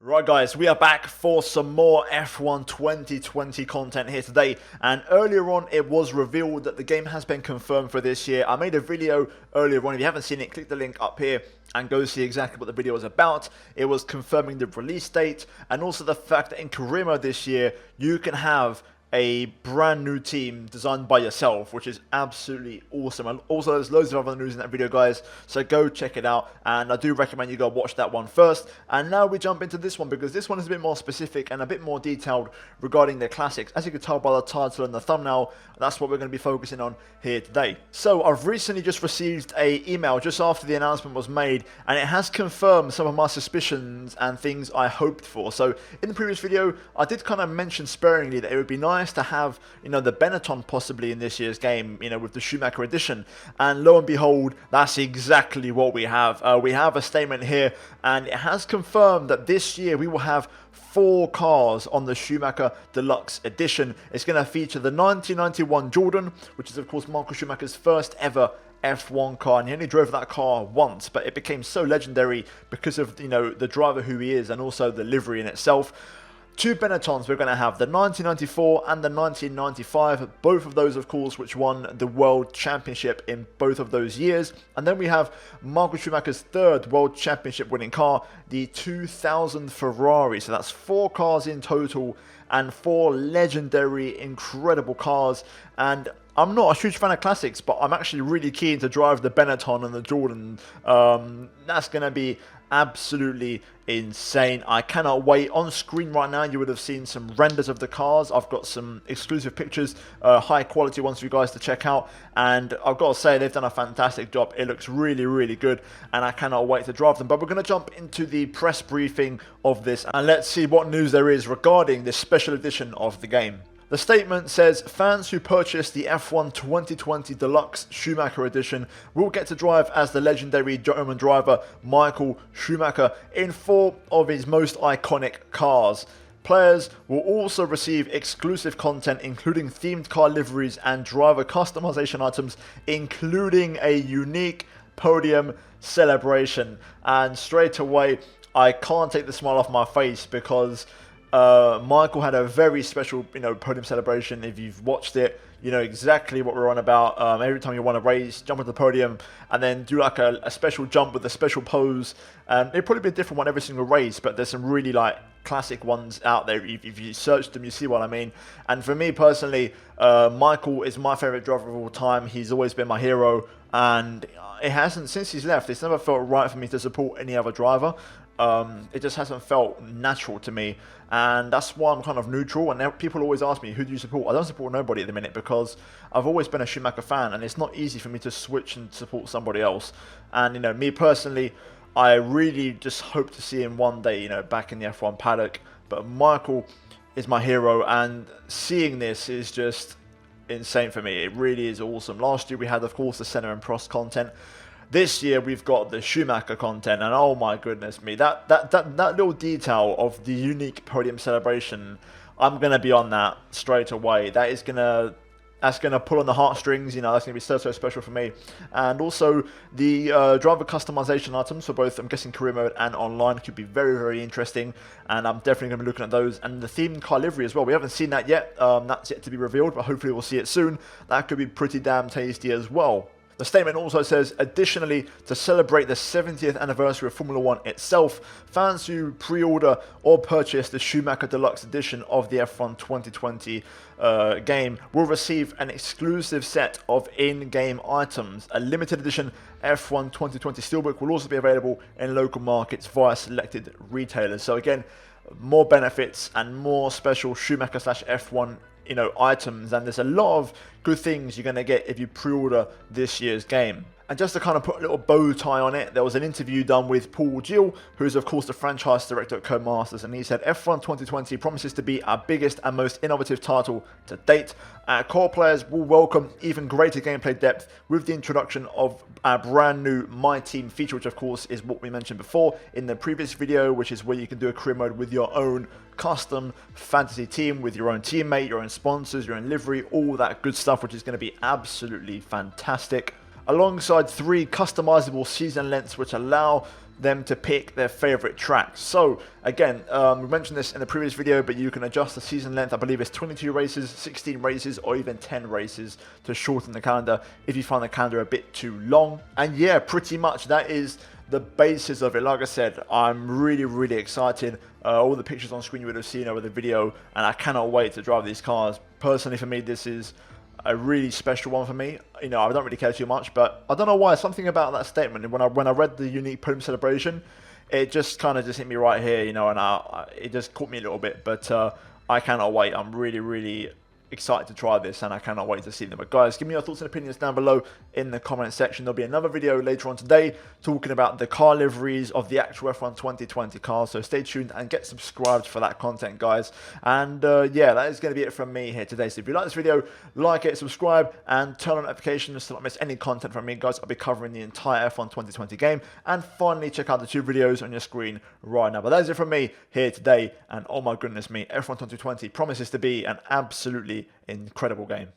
Right guys, we are back for some more F1 2020 content here today, and earlier on it was revealed that the game has been confirmed for this year. I made a video earlier on. If you haven't seen it, click the link up here and go see exactly what the video was about. It was confirming the release date and also the fact that in career mode this year you can have a brand new team designed by yourself, which is absolutely awesome. And also there's loads of other news in that video, guys, so go check it out, and I do recommend you go watch that one first. And now we jump into this one, because this one is a bit more specific and a bit more detailed regarding the classics. As you can tell by the title and the thumbnail, that's what we're going to be focusing on here today. So I've recently just received an email just after the announcement was made, and it has confirmed some of my suspicions and things I hoped for. So in the previous video I did kind of mention sparingly that it would be nice to have, the Benetton possibly in this year's game, with the Schumacher Edition, and lo and behold, that's exactly what we have. We have a statement here, and it has confirmed that this year we will have 4 cars on the Schumacher Deluxe Edition. It's going to feature the 1991 Jordan, which is of course Michael Schumacher's first ever F1 car, and he only drove that car once, but it became so legendary because of the driver who he is, and also the livery in itself. 2 Benettons we're going to have, the 1994 and the 1995, both of those of course which won the World Championship in both of those years. And then we have Michael Schumacher's 3rd World Championship winning car, the 2000 Ferrari. So that's 4 cars in total, and 4 legendary, incredible cars. And I'm not a huge fan of classics, but I'm actually really keen to drive the Benetton and the Jordan. That's going to be absolutely insane. I cannot wait. On screen right now you would have seen some renders of the cars. I've got some exclusive pictures, high quality ones for you guys to check out, and I've got to say they've done a fantastic job. It looks really, really good, and I cannot wait to drive them. But we're going to jump into the press briefing of this, and let's see what news there is regarding this special edition of the game. The statement says, fans who purchase the F1 2020 Deluxe Schumacher Edition will get to drive as the legendary German driver Michael Schumacher in 4 of his most iconic cars. Players will also receive exclusive content, including themed car liveries and driver customization items, including a unique podium celebration. And straight away, I can't take the smile off my face, because Michael had a very special, podium celebration. If you've watched it, you know exactly what we're on about. Every time you want to race, jump onto the podium and then do like a special jump with a special pose. It'll probably be a different one every single race, but there's some really classic ones out there. If you search them, you see what I mean. And for me personally, Michael is my favorite driver of all time. He's always been my hero, and it hasn't, since he's left, it's never felt right for me to support any other driver. It just hasn't felt natural to me, and that's why I'm kind of neutral. And people always ask me, who do you support? I don't support nobody at the minute, because I've always been a Schumacher fan, and it's not easy for me to switch and support somebody else. And me personally, I really just hope to see him one day, back in the F1 paddock. But Michael is my hero, and seeing this is just insane for me. It really is awesome. Last year we had, of course, the Senna and Prost content. This year we've got the Schumacher content, and oh my goodness me, that little detail of the unique podium celebration, I'm gonna be on that straight away. That's gonna pull on the heartstrings. That's gonna be so special for me. And also the driver customization items for both, I'm guessing, career mode and online could be very, very interesting, and I'm definitely gonna be looking at those. And the themed car livery as well, we haven't seen that yet. That's yet to be revealed, but hopefully we'll see it soon. That could be pretty damn tasty as well. The statement also says, additionally, to celebrate the 70th anniversary of Formula 1 itself, fans who pre-order or purchase the Schumacher Deluxe Edition of the F1 2020 game will receive an exclusive set of in-game items. A limited edition F1 2020 Steelbook will also be available in local markets via selected retailers. So again, more benefits and more special Schumacher /F1 items, and there's a lot of good things you're going to get if you pre-order this year's game. And just to kind of put a little bow tie on it, there was an interview done with Paul Gill, who is of course the franchise director at Codemasters, and he said F1 2020 promises to be our biggest and most innovative title to date. Our core players will welcome even greater gameplay depth with the introduction of our brand new My Team feature, which of course is what we mentioned before in the previous video, which is where you can do a career mode with your own custom fantasy team, with your own teammate, your own sponsors, your own livery, all that good stuff, which is going to be absolutely fantastic. Alongside 3 customizable season lengths, which allow them to pick their favorite tracks. So again, we mentioned this in the previous video, but you can adjust the season length. I believe it's 22 races, 16 races, or even 10 races to shorten the calendar if you find the calendar a bit too long. And yeah, pretty much that is the basis of it. Like I said, I'm really excited. All the pictures on screen you would have seen over the video, and I cannot wait to drive these cars. Personally, for me, this is a really special one for me. You know, I don't really care too much, but I don't know why. Something about that statement, when I read the unique podium celebration, it just kind of just hit me right here, you know, and it just caught me a little bit. But I cannot wait. I'm really excited to try this, and I cannot wait to see them. But guys, give me your thoughts and opinions down below in the comment section. There'll be another video later on today talking about the car liveries of the actual F1 2020 cars, so stay tuned and get subscribed for that content, guys. And yeah, that is going to be it from me here today. So if you like this video, like it, subscribe, and turn on notifications to not miss any content from me, guys. I'll be covering the entire F1 2020 game. And finally, check out the 2 videos on your screen right now. But that is it from me here today, and oh my goodness me, F1 2020 promises to be an absolutely incredible game.